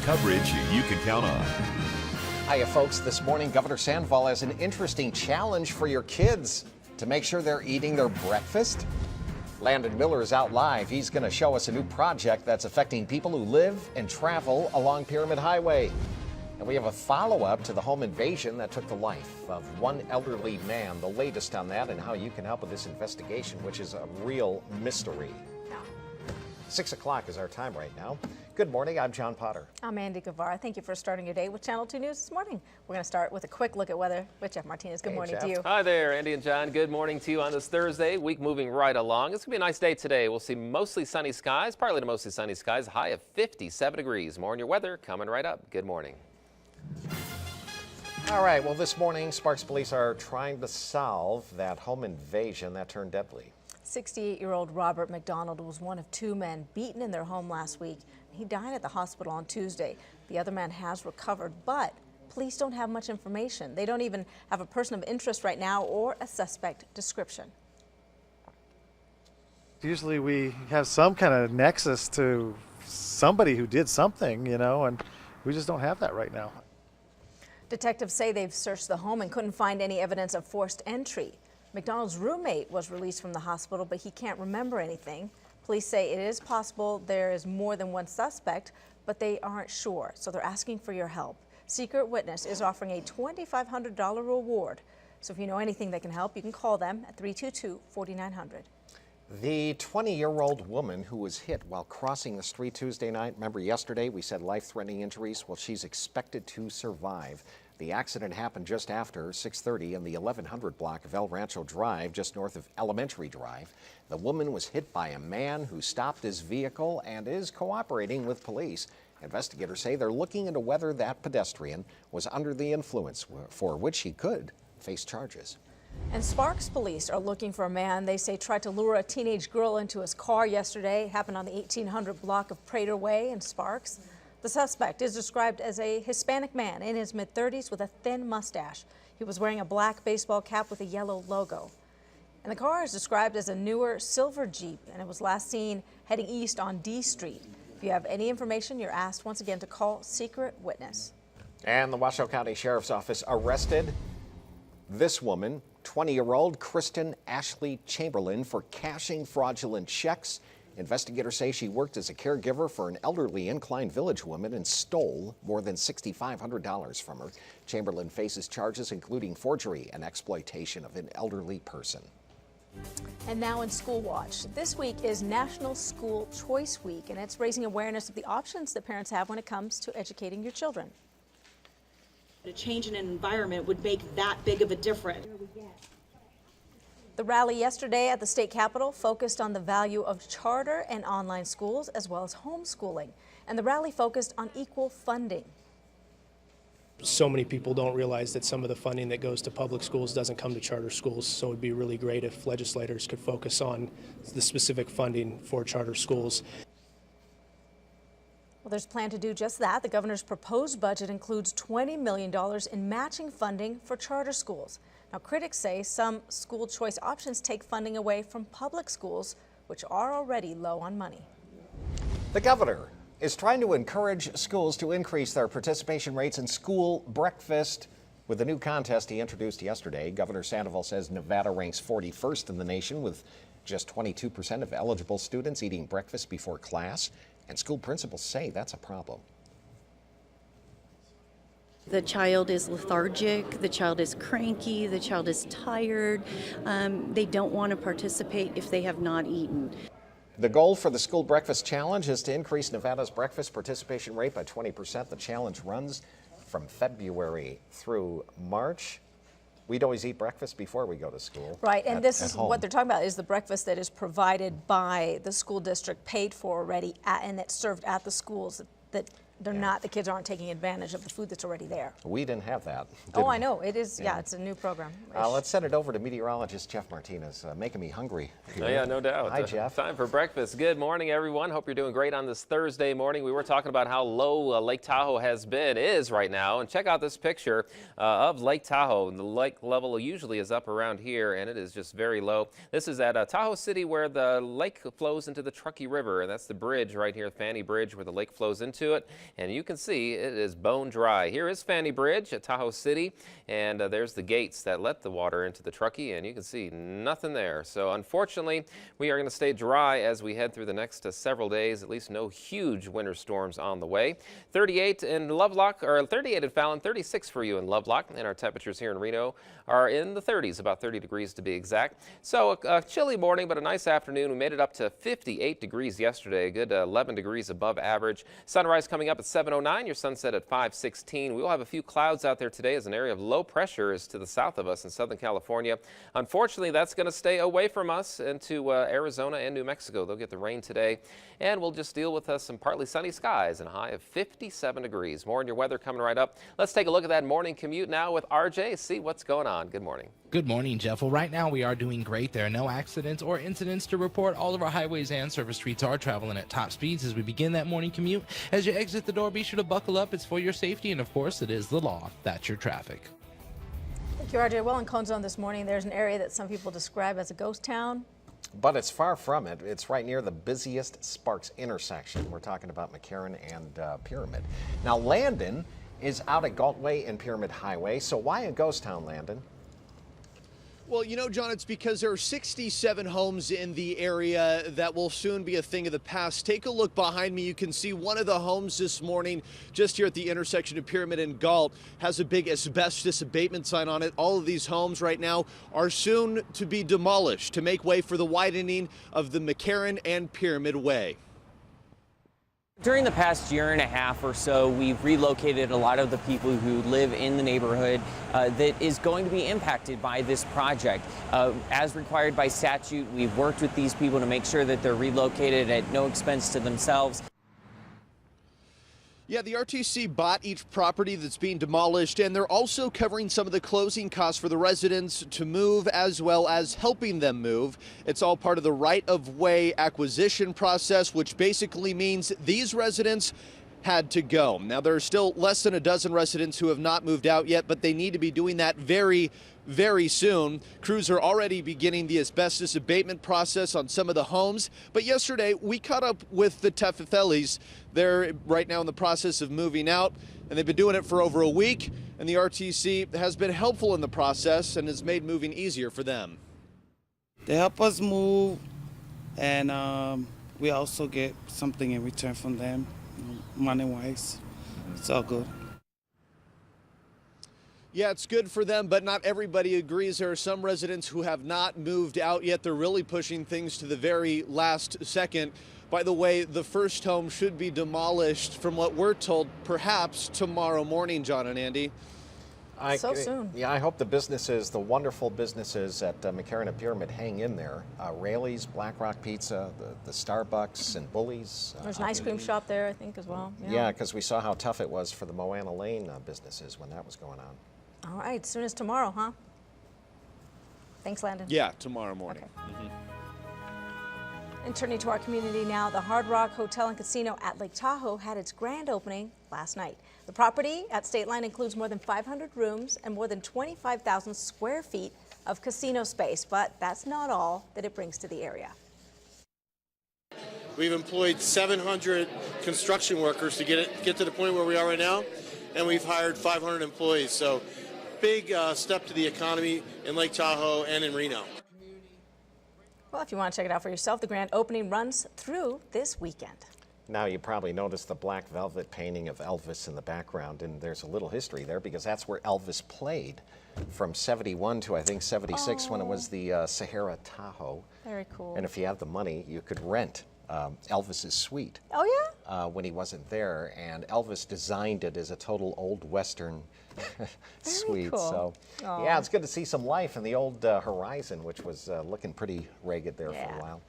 coverage you can count on. Hiya, folks. This morning, Governor Sandoval has an interesting challenge for your kids to make sure they're eating their breakfast. Landon Miller is out live. He's going to show us a new project that's affecting people who live and travel along Pyramid Highway. And we have a follow-up to the home invasion that took the life of one elderly man. The latest on that and how you can help with this investigation, which is a real mystery. 6 o'clock is our time right now. Good morning, I'm John Potter. I'm Andy Guevara. Thank you for starting your day with Channel 2 News this morning. We're going to start with a quick look at weather with Jeff Martinez. Good morning Jeff. to you. Hi there, Andy and John. Good morning to you on this Thursday. Week moving right along. It's going to be a nice day today. We'll see mostly sunny skies, partly to mostly sunny skies, high of 57 degrees. More on your weather coming right up. Good morning. All right, well, this morning, Sparks Police are trying to solve that home invasion that turned deadly. 68-year-old Robert McDonald was one of two men beaten in their home last week. He died at the hospital on Tuesday. The other man has recovered, but police don't have much information. They don't even have a person of interest right now or a suspect description. Usually we have some kind of nexus to somebody who did something, and we just don't have that right now. Detectives say they've searched the home and couldn't find any evidence of forced entry. McDonald's roommate was released from the hospital, but he can't remember anything. Police say it is possible there is more than one suspect, but they aren't sure, so they're asking for your help. Secret Witness is offering a $2,500 reward. So if you know anything that can help, you can call them at 322-4900. The 20-year-old woman who was hit while crossing the street Tuesday night, remember yesterday we said life-threatening injuries? Well, she's expected to survive. The accident happened just after 6:30 in the 1100 block of El Rancho Drive, just north of Elementary Drive. The woman was hit by a man who stopped his vehicle and is cooperating with police. Investigators say they're looking into whether that pedestrian was under the influence, for which he could face charges. And Sparks police are looking for a man they say tried to lure a teenage girl into his car yesterday. It happened on the 1800 block of Prater Way in Sparks. The suspect is described as a Hispanic man in his mid-30s with a thin mustache. He was wearing a black baseball cap with a yellow logo. And the car is described as a newer silver Jeep, and it was last seen heading east on D Street. If you have any information, you're asked once again to call Secret Witness. And the Washoe County Sheriff's Office arrested this woman, 20-year-old Kristen Ashley Chamberlain, for cashing fraudulent checks. Investigators say she worked as a caregiver for an elderly Incline Village woman and stole more than $6,500 from her. Chamberlain faces charges including forgery and exploitation of an elderly person. And now in School Watch. This week is National School Choice Week, and it's raising awareness of the options that parents have when it comes to educating your children. A change in an environment would make that big of a difference. The rally yesterday at the state capitol focused on the value of charter and online schools as well as homeschooling. And the rally focused on equal funding. So many people don't realize that some of the funding that goes to public schools doesn't come to charter schools. So it would be really great if legislators could focus on the specific funding for charter schools. Well, there's a plan to do just that. The governor's proposed budget includes $20 million in matching funding for charter schools. Now, critics say some school choice options take funding away from public schools, which are already low on money. The governor is trying to encourage schools to increase their participation rates in school breakfast with a new contest he introduced yesterday. Governor Sandoval says Nevada ranks 41st in the nation with just 22% of eligible students eating breakfast before class, and school principals say that's a problem. The child is lethargic, the child is cranky, the child is tired. They don't want to participate if they have not eaten. The goal for the School Breakfast Challenge is to increase Nevada's breakfast participation rate by 20%. The challenge runs from February through March. We'd always eat breakfast before we go to school. Right, and this is home. what they're talking about is the breakfast that is provided by the school district, paid for already, and it's served at the schools that they're not, the kids aren't taking advantage of the food that's already there. We didn't have that. Oh, I know. It is, yeah, it's a new program. Let's send it over to meteorologist Jeff Martinez, making me hungry. Oh, yeah, no doubt. Hi, Jeff. Time for breakfast. Good morning, everyone. Hope you're doing great on this Thursday morning. We were talking about how low Lake Tahoe is right now. And check out this picture of Lake Tahoe. The lake level usually is up around here, and it is just very low. This is at Tahoe City where the lake flows into the Truckee River. And that's the bridge right here, Fanny Bridge, where the lake flows into it. and you can see it is bone dry. Here is Fanny Bridge at Tahoe City, and there's the gates that let the water into the Truckee, and you can see nothing there. So unfortunately, we are going to stay dry as we head through the next several days. At least no huge winter storms on the way. 38 in Lovelock, or 38 in Fallon, 36 for you in Lovelock, and our temperatures here in Reno are in the 30s, about 30 degrees to be exact. So a chilly morning, but a nice afternoon. We made it up to 58 degrees yesterday, a good 11 degrees above average. Sunrise coming up at 7:09, your sunset at 5:16. We will have a few clouds out there today as an area of low pressure is to the south of us in Southern California. Unfortunately, that's going to stay away from us into Arizona and New Mexico. They'll get the rain today, and we'll just deal with some partly sunny skies and a high of 57 degrees. More on your weather coming right up. Let's take a look at that morning commute now with RJ, see what's going on. Good morning. Good morning, Jeff. Well, right now we are doing great. There are no accidents or incidents to report. All of our highways and service streets are traveling at top speeds as we begin that morning commute. As you exit the door, be sure to buckle up. It's for your safety, and of course, it is the law. That's your traffic. Thank you, RJ. Well, in Cone Zone this morning, there's an area that some people describe as a ghost town. But it's far from it. It's right near the busiest Sparks intersection. We're talking about McCarran and Pyramid. Now, Landon is out at Galtway and Pyramid Highway. So why a ghost town, Landon? Well, you know, John, it's because there are 67 homes in the area that will soon be a thing of the past. Take a look behind me. You can see one of the homes this morning just here at the intersection of Pyramid and Galt has a big asbestos abatement sign on it. All of these homes right now are soon to be demolished to make way for the widening of the McCarran and Pyramid Way. During the past year and a half or so, we've relocated a lot of the people who live in the neighborhood that is going to be impacted by this project. As required by statute, we've worked with these people to make sure that they're relocated at no expense to themselves. Yeah, the RTC bought each property that's being demolished, and they're also covering some of the closing costs for the residents to move, as well as helping them move. It's all part of the right-of-way acquisition process, which basically means these residents had to go. Now, there are still less than a dozen residents who have not moved out yet, but they need to be doing that very soon. Crews are already beginning the asbestos abatement process on some of the homes. But yesterday, we caught up with the Teffelis. They're right now in the process of moving out, and they've been doing it for over a week. And the RTC has been helpful in the process and has made moving easier for them. They help us move, and we also get something in return from them, money-wise. It's all good. Yeah, it's good for them, but not everybody agrees. There are some residents who have not moved out yet. They're really pushing things to the very last second. By the way, the first home should be demolished, from what we're told, perhaps tomorrow morning, John and Andy. So soon. Yeah, I hope the businesses, the wonderful businesses at McCarran and Pyramid hang in there. Rayleigh's, Black Rock Pizza, the Starbucks and Bullies. There's an ice cream shop there, I think, as well. Yeah, because we saw how tough it was for the Moana Lane businesses when that was going on. All right, soon as tomorrow, huh? Thanks, Landon. Yeah, tomorrow morning. Okay. And turning to our community now, the Hard Rock Hotel and Casino at Lake Tahoe had its grand opening last night. The property at State Line includes more than 500 rooms and more than 25,000 square feet of casino space, but that's not all that it brings to the area. We've employed 700 construction workers to get to the point where we are right now, and we've hired 500 employees. So big step to the economy in Lake Tahoe and in Reno. Well, if you want to check it out for yourself, the grand opening runs through this weekend. Now, you probably noticed the black velvet painting of Elvis in the background, and there's a little history there because that's where Elvis played from 71 to, I think, 76 when it was the Sahara Tahoe. Very cool. And if you had the money, you could rent Elvis's suite. Oh, yeah? When he wasn't there, and Elvis designed it as a total old Western suite. Cool. So, yeah, it's good to see some life in the old Horizon, which was looking pretty ragged there for a while.